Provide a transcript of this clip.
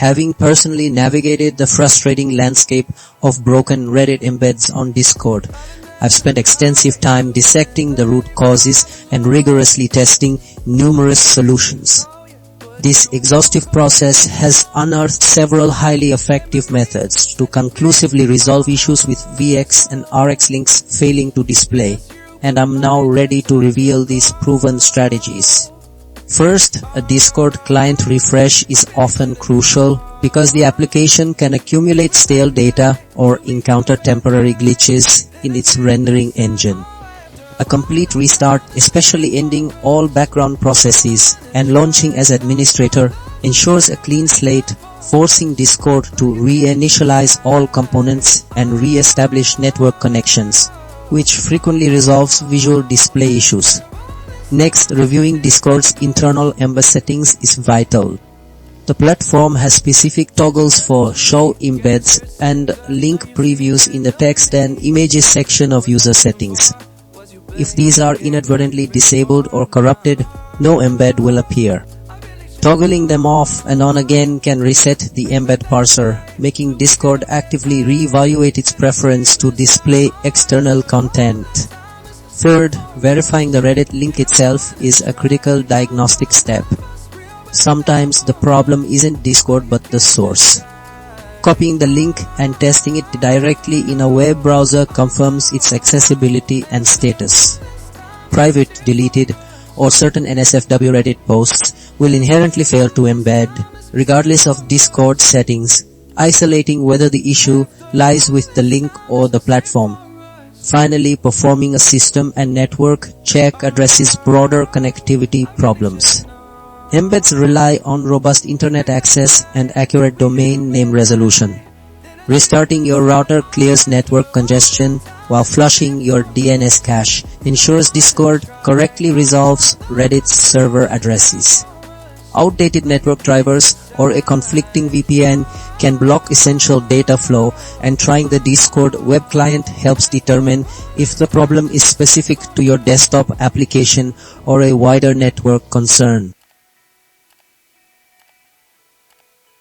having personally navigated the frustrating landscape of broken Reddit embeds on Discord, I've spent extensive time dissecting the root causes and rigorously testing numerous solutions. This exhaustive process has unearthed several highly effective methods to conclusively resolve issues with VX and RX links failing to display, and I'm now ready to reveal these proven strategies. First, a Discord client refresh is often crucial because the application can accumulate stale data or encounter temporary glitches in its rendering engine. A complete restart, especially ending all background processes and launching as administrator, ensures a clean slate, forcing Discord to reinitialize all components and re-establish network connections, which frequently resolves visual display issues. Next, reviewing Discord's internal embed settings is vital. The platform has specific toggles for show embeds and link previews in the text and images section of user settings. If these are inadvertently disabled or corrupted, no embed will appear. Toggling them off and on again can reset the embed parser, making Discord actively reevaluate its preference to display external content. Third, verifying the Reddit link itself is a critical diagnostic step. Sometimes the problem isn't Discord but the source. Copying the link and testing it directly in a web browser confirms its accessibility and status. Private, deleted, or certain NSFW Reddit posts will inherently fail to embed, regardless of Discord settings, isolating whether the issue lies with the link or the platform. Finally, performing a system and network check addresses broader connectivity problems. Embeds rely on robust internet access and accurate domain name resolution. Restarting your router clears network congestion, while flushing your DNS cache ensures Discord correctly resolves Reddit's server addresses. Outdated network drivers or a conflicting VPN can block essential data flow, and trying the Discord web client helps determine if the problem is specific to your desktop application or a wider network concern.